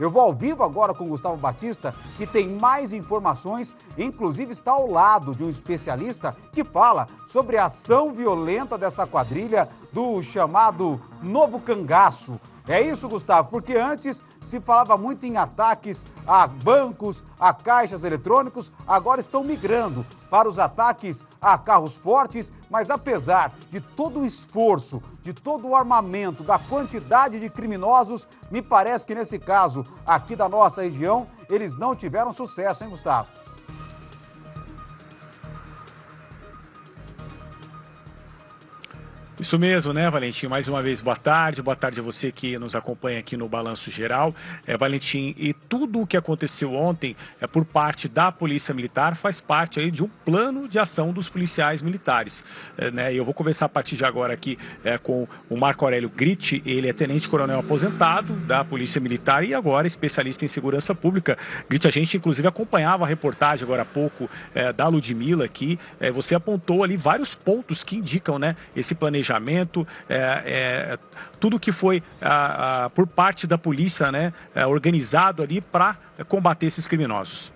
Eu vou ao vivo agora com o Gustavo Batista, que tem mais informações, inclusive está ao lado de um especialista que fala sobre a ação violenta dessa quadrilha do chamado Novo Cangaço. É isso, Gustavo, porque antes se falava muito em ataques a bancos, a caixas eletrônicos, agora estão migrando para os ataques a carros fortes, mas apesar de todo o esforço, de todo o armamento, da quantidade de criminosos, me parece que nesse caso aqui da nossa região, eles não tiveram sucesso, hein, Gustavo? Isso mesmo, né, Valentim? Mais uma vez, boa tarde a você que nos acompanha aqui no Balanço Geral. Valentim, e tudo o que aconteceu ontem por parte da Polícia Militar faz parte aí de um plano de ação dos policiais militares. Né? Eu vou conversar a partir de agora aqui com o Marco Aurélio Gritti, ele é tenente-coronel aposentado da Polícia Militar e agora especialista em segurança pública. Gritti, a gente inclusive acompanhava a reportagem agora há pouco da Ludmila aqui. Você apontou ali vários pontos que indicam, né, esse planejamento, tudo que foi por parte da polícia, né, organizado ali para combater esses criminosos.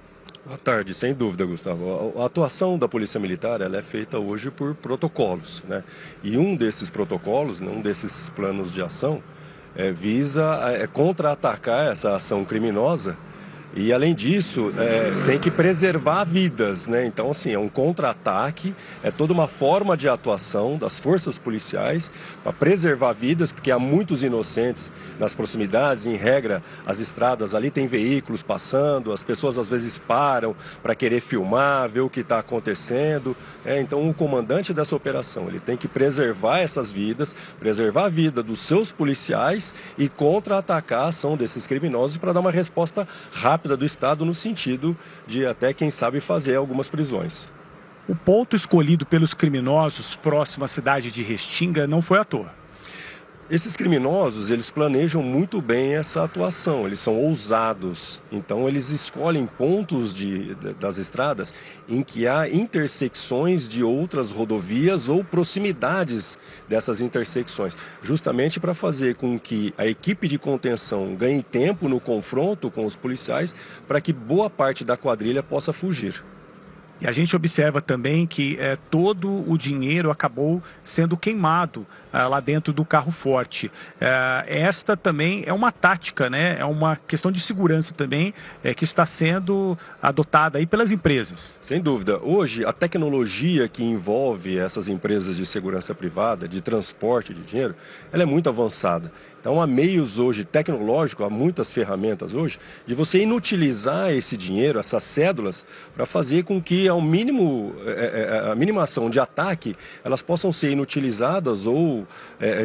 Boa tarde, sem dúvida, Gustavo. A atuação da Polícia Militar ela é feita hoje por protocolos, né? E um desses protocolos, um desses planos de ação, visa contra-atacar essa ação criminosa. E, além disso, tem que preservar vidas, né? Então, assim, é um contra-ataque, é toda uma forma de atuação das forças policiais para preservar vidas, porque há muitos inocentes nas proximidades, em regra, as estradas ali tem veículos passando, as pessoas às vezes param para querer filmar, ver o que está acontecendo. Então, o comandante dessa operação, ele tem que preservar essas vidas, preservar a vida dos seus policiais e contra-atacar a ação desses criminosos para dar uma resposta rápida do Estado no sentido de até, quem sabe, fazer algumas prisões. O ponto escolhido pelos criminosos próximo à cidade de Restinga não foi à toa. Esses criminosos, eles planejam muito bem essa atuação, eles são ousados, então eles escolhem pontos das estradas em que há intersecções de outras rodovias ou proximidades dessas intersecções, justamente para fazer com que a equipe de contenção ganhe tempo no confronto com os policiais, para que boa parte da quadrilha possa fugir. E a gente observa também que todo o dinheiro acabou sendo queimado lá dentro do carro forte. Esta também é uma tática, né? É uma questão de segurança também que está sendo adotada aí pelas empresas. Sem dúvida. Hoje, a tecnologia que envolve essas empresas de segurança privada, de transporte de dinheiro, ela é muito avançada. Então, há meios hoje tecnológicos, há muitas ferramentas hoje, de você inutilizar esse dinheiro, essas cédulas, para fazer com que, ao mínimo, a mínima ação de ataque, elas possam ser inutilizadas ou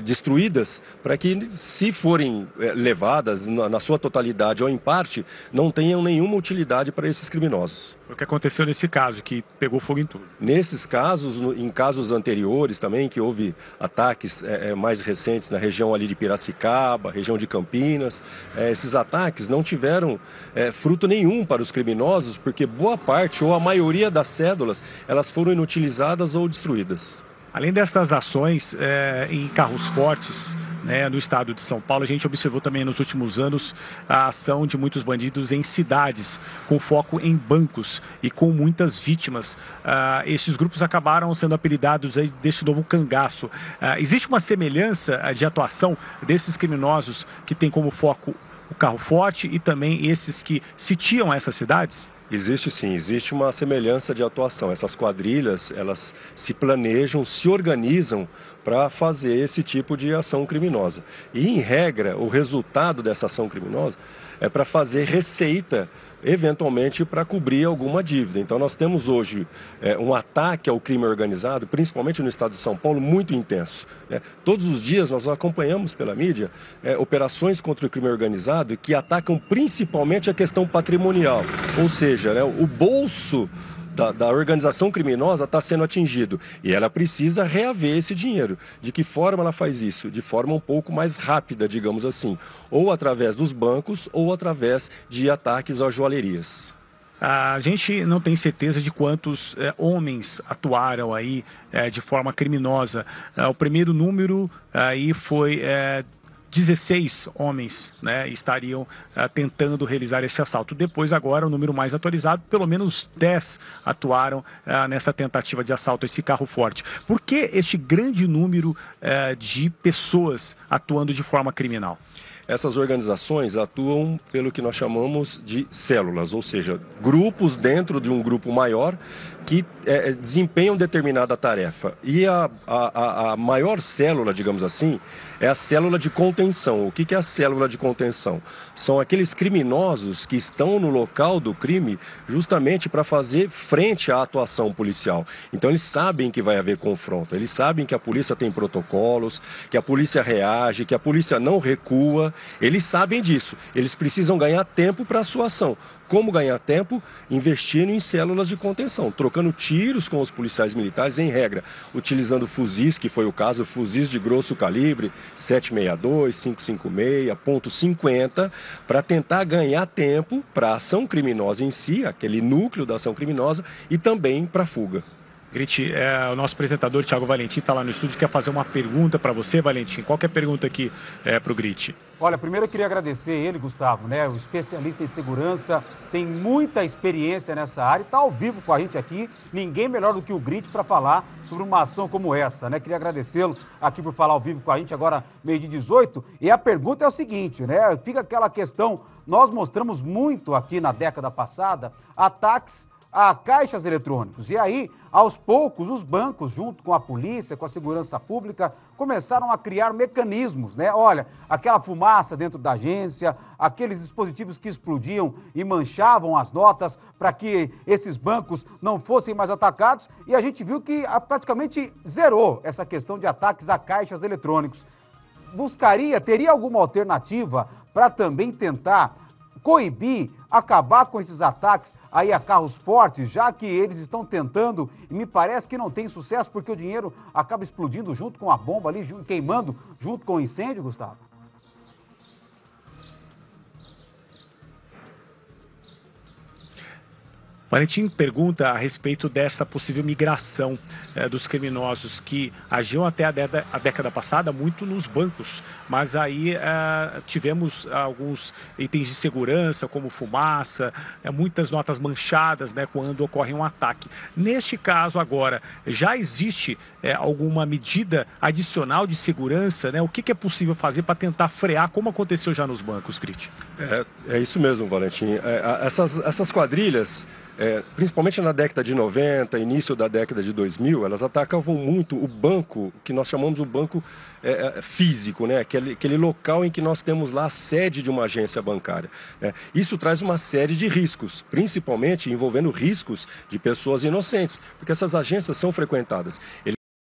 destruídas, para que, se forem levadas na sua totalidade ou em parte, não tenham nenhuma utilidade para esses criminosos. Foi o que aconteceu nesse caso, que pegou fogo em tudo. Nesses casos, em casos anteriores também, que houve ataques mais recentes na região ali de Piracicaba, região de Campinas, esses ataques não tiveram fruto nenhum para os criminosos, porque boa parte ou a maioria das cédulas, elas foram inutilizadas ou destruídas. Além destas ações em carros fortes, né, no estado de São Paulo, a gente observou também nos últimos anos a ação de muitos bandidos em cidades, com foco em bancos e com muitas vítimas. Esses grupos acabaram sendo apelidados aí desse novo cangaço. Existe uma semelhança de atuação desses criminosos que tem como foco o carro forte e também esses que sitiam essas cidades? Existe sim, existe uma semelhança de atuação. Essas quadrilhas, elas se planejam, se organizam para fazer esse tipo de ação criminosa. E, em regra, o resultado dessa ação criminosa é para fazer receita, eventualmente para cobrir alguma dívida. Então nós temos hoje um ataque ao crime organizado, principalmente no estado de São Paulo, muito intenso. Todos os dias nós acompanhamos pela mídia operações contra o crime organizado que atacam principalmente a questão patrimonial, ou seja, o bolso da organização criminosa está sendo atingido e ela precisa reaver esse dinheiro. De que forma ela faz isso? De forma um pouco mais rápida, digamos assim, ou através dos bancos ou através de ataques às joalherias. A gente não tem certeza de quantos homens atuaram aí de forma criminosa. O primeiro número aí foi 16 homens, né, estariam tentando realizar esse assalto. Depois, agora, o número mais atualizado, pelo menos 10 atuaram nessa tentativa de assalto a esse carro forte. Por que este grande número de pessoas atuando de forma criminal? Essas organizações atuam pelo que nós chamamos de células, ou seja, grupos dentro de um grupo maior que desempenham determinada tarefa. E a maior célula, digamos assim, é a célula de contenção. O que é a célula de contenção? São aqueles criminosos que estão no local do crime justamente para fazer frente à atuação policial. Então eles sabem que vai haver confronto, eles sabem que a polícia tem protocolos, que a polícia reage, que a polícia não recua, eles sabem disso. Eles precisam ganhar tempo para a sua ação. Como ganhar tempo? Investindo em células de contenção, trocando tiros com os policiais militares, em regra, utilizando fuzis, que foi o caso, fuzis de grosso calibre, 7,62, 5,56, .50, para tentar ganhar tempo para a ação criminosa em si, aquele núcleo da ação criminosa, e também para a fuga. Grite, o nosso apresentador, Thiago Valentim, está lá no estúdio, quer fazer uma pergunta para você, Valentim. Qual que é a pergunta aqui para o Grite? Olha, primeiro eu queria agradecer ele, Gustavo, né? O especialista em segurança, tem muita experiência nessa área e está ao vivo com a gente aqui. Ninguém melhor do que o Grite para falar sobre uma ação como essa, né? Queria agradecê-lo aqui por falar ao vivo com a gente agora, 12h18. E a pergunta é o seguinte, né? Fica aquela questão, nós mostramos muito aqui na década passada ataques a caixas eletrônicos. E aí, aos poucos, os bancos, junto com a polícia, com a segurança pública, começaram a criar mecanismos, né? Olha, aquela fumaça dentro da agência, aqueles dispositivos que explodiam e manchavam as notas para que esses bancos não fossem mais atacados. E a gente viu que praticamente zerou essa questão de ataques a caixas eletrônicos. Teria alguma alternativa para também tentar coibir, acabar com esses ataques aí a carros fortes, já que eles estão tentando e me parece que não tem sucesso porque o dinheiro acaba explodindo junto com a bomba ali, queimando junto com o incêndio, Gustavo? Valentim pergunta a respeito desta possível migração dos criminosos que agiam até a década passada muito nos bancos, mas aí tivemos alguns itens de segurança, como fumaça, muitas notas manchadas, né, quando ocorre um ataque. Neste caso agora, já existe alguma medida adicional de segurança, né? O que é possível fazer para tentar frear, como aconteceu já nos bancos, Grite? É isso mesmo, Valentim. Essas quadrilhas, principalmente na década de 90, início da década de 2000, elas atacavam muito o banco, que nós chamamos de banco físico, né? Aquele local em que nós temos lá a sede de uma agência bancária, né? Isso traz uma série de riscos, principalmente envolvendo riscos de pessoas inocentes, porque essas agências são frequentadas.